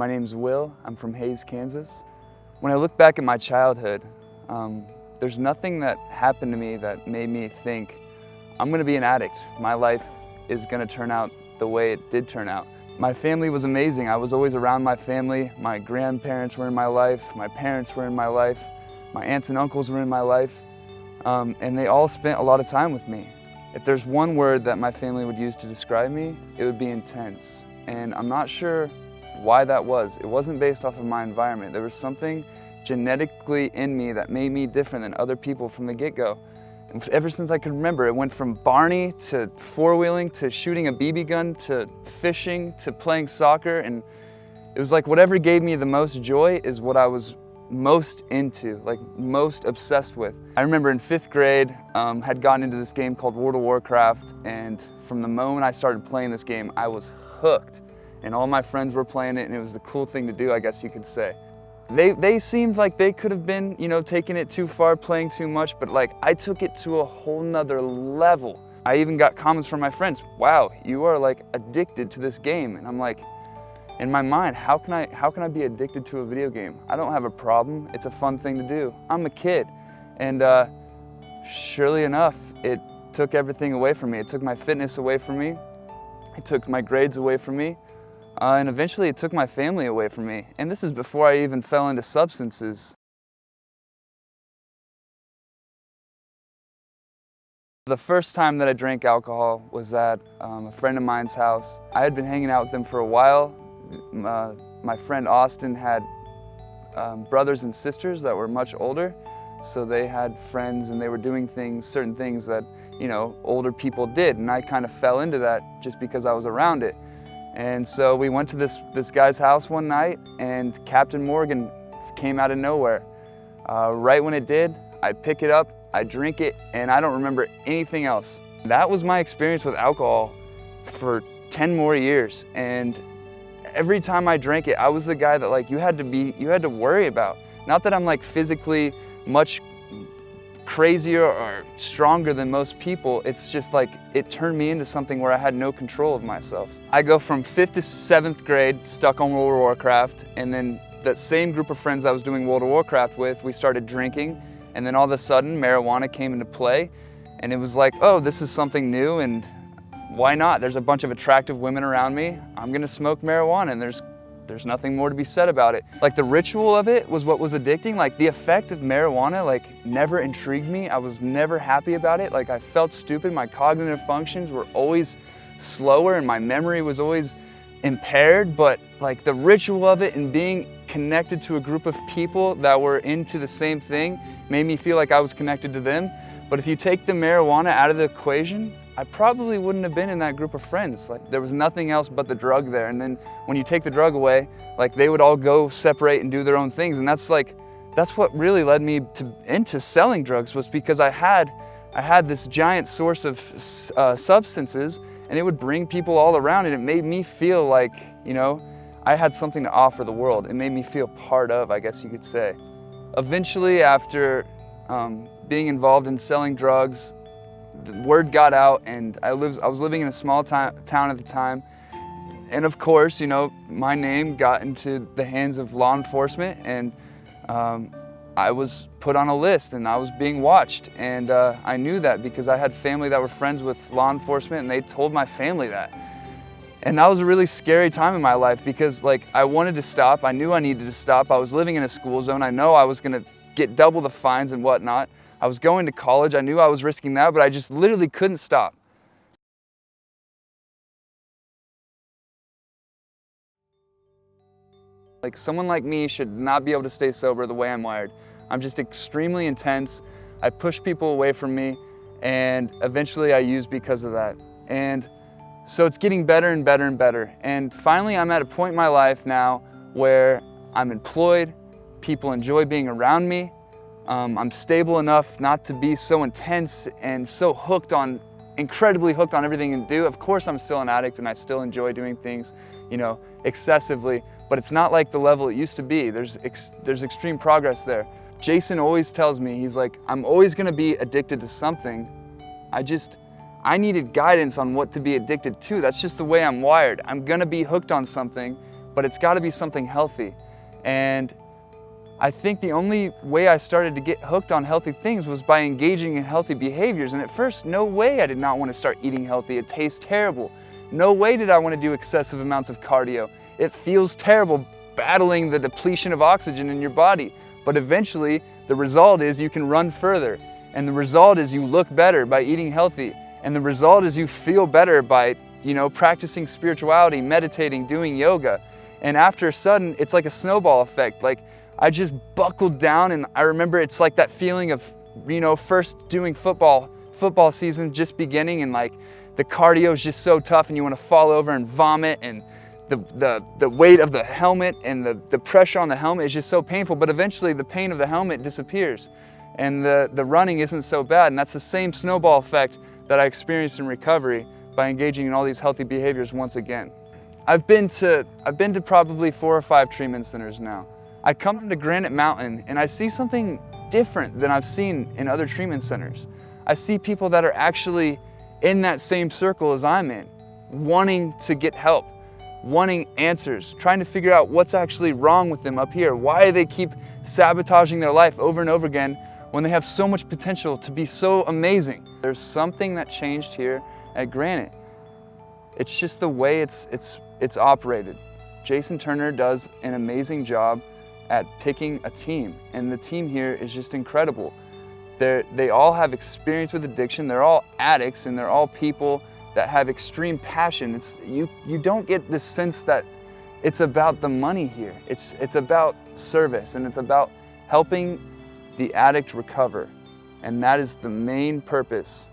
My name's Will. I'm from Hays, Kansas. When I look back at my childhood, there's nothing that happened to me that made me think, I'm gonna be an addict. My life is gonna turn out the way it did turn out. My family was amazing. I was always around my family. My grandparents were in my life. My parents were in my life. My aunts and uncles were in my life. And they all spent a lot of time with me. If there's one word that my family would use to describe me, it would be intense. And I'm not sure why that was. It wasn't based off of my environment. There was something genetically in me that made me different than other people from the get-go. And ever since I could remember, it went from Barney to four-wheeling to shooting a BB gun to fishing to playing soccer. And it was like whatever gave me the most joy is what I was most into, like most obsessed with. I remember in 5th grade, had gotten into this game called World of Warcraft, and from the moment I started playing this game, I was hooked. And all my friends were playing it, and it was the cool thing to do, I guess you could say. They seemed like they could have been, taking it too far, playing too much, but like I took it to a whole nother level. I even got comments from my friends, wow, you are like addicted to this game. And I'm like, in my mind, how can I be addicted to a video game? I don't have a problem. It's a fun thing to do. I'm a kid. And surely enough, it took everything away from me. It took my fitness away from me. It took my grades away from me. And eventually it took my family away from me. And this is before I even fell into substances. The first time that I drank alcohol was at a friend of mine's house. I had been hanging out with them for a while. My friend Austin had brothers and sisters that were much older, so they had friends and they were doing certain things that, older people did, and I kind of fell into that just because I was around it. And so we went to this guy's house one night, and Captain Morgan came out of nowhere. Right when it did, I pick it up, I drink it, and I don't remember anything else. That was my experience with alcohol for 10 more years. And every time I drank it, I was the guy that like you had to worry about. Not that I'm like physically much crazier or stronger than most people, it's just like it turned me into something where I had no control of myself. I go from 5th to 7th grade stuck on World of Warcraft, and then that same group of friends I was doing World of Warcraft with, we started drinking, and then all of a sudden marijuana came into play, and it was like, oh, this is something new, and why not? There's a bunch of attractive women around me. I'm gonna smoke marijuana, and there's nothing more to be said about it. Like the ritual of it was what was addicting. Like the effect of marijuana like never intrigued me. I was never happy about it. Like I felt stupid. My cognitive functions were always slower and my memory was always impaired. But like the ritual of it and being connected to a group of people that were into the same thing made me feel like I was connected to them. But if you take the marijuana out of the equation, I probably wouldn't have been in that group of friends. Like there was nothing else but the drug there. And then when you take the drug away, like they would all go separate and do their own things. And that's what really led me into selling drugs, was because I had this giant source of substances, and it would bring people all around, and it made me feel like, I had something to offer the world. It made me feel part of, I guess you could say. Eventually, after being involved in selling drugs, the word got out, and I was living in a small town at the time. And of course, my name got into the hands of law enforcement, and I was put on a list and I was being watched. And I knew that because I had family that were friends with law enforcement, and they told my family that. And that was a really scary time in my life because like I wanted to stop. I knew I needed to stop. I was living in a school zone. I know I was gonna get double the fines and whatnot. I was going to college. I knew I was risking that, but I just literally couldn't stop. Like someone like me should not be able to stay sober the way I'm wired. I'm just extremely intense. I push people away from me, and eventually I use because of that. And so it's getting better and better and better. And finally I'm at a point in my life now where I'm employed, people enjoy being around me. I'm stable enough not to be so intense and so incredibly hooked on everything I do. Of course I'm still an addict and I still enjoy doing things, excessively, but it's not like the level it used to be. There's extreme progress there. Jason always tells me, he's like, I'm always gonna be addicted to something. I needed guidance on what to be addicted to. That's just the way I'm wired. I'm gonna be hooked on something but it's got to be something healthy. And I think the only way I started to get hooked on healthy things was by engaging in healthy behaviors. And at first, no way I did not want to start eating healthy. It tastes terrible. No way did I want to do excessive amounts of cardio. It feels terrible battling the depletion of oxygen in your body. But eventually, the result is you can run further. And the result is you look better by eating healthy. And the result is you feel better by, practicing spirituality, meditating, doing yoga. And after a sudden, it's like a snowball effect. Like, I just buckled down, and I remember it's like that feeling of, first doing football season just beginning, and like the cardio is just so tough and you want to fall over and vomit, and the weight of the helmet and the pressure on the helmet is just so painful, but eventually the pain of the helmet disappears and the running isn't so bad. And that's the same snowball effect that I experienced in recovery by engaging in all these healthy behaviors once again. I've been to probably 4 or 5 treatment centers now. I come to Granite Mountain and I see something different than I've seen in other treatment centers. I see people that are actually in that same circle as I'm in, wanting to get help, wanting answers, trying to figure out what's actually wrong with them up here, why they keep sabotaging their life over and over again when they have so much potential to be so amazing. There's something that changed here at Granite. It's just the way it's operated. Jason Turner does an amazing job at picking a team, and the team here is just incredible. They all have experience with addiction, they're all addicts, and they're all people that have extreme passion. You don't get this sense that it's about the money here. It's about service, and it's about helping the addict recover. And that is the main purpose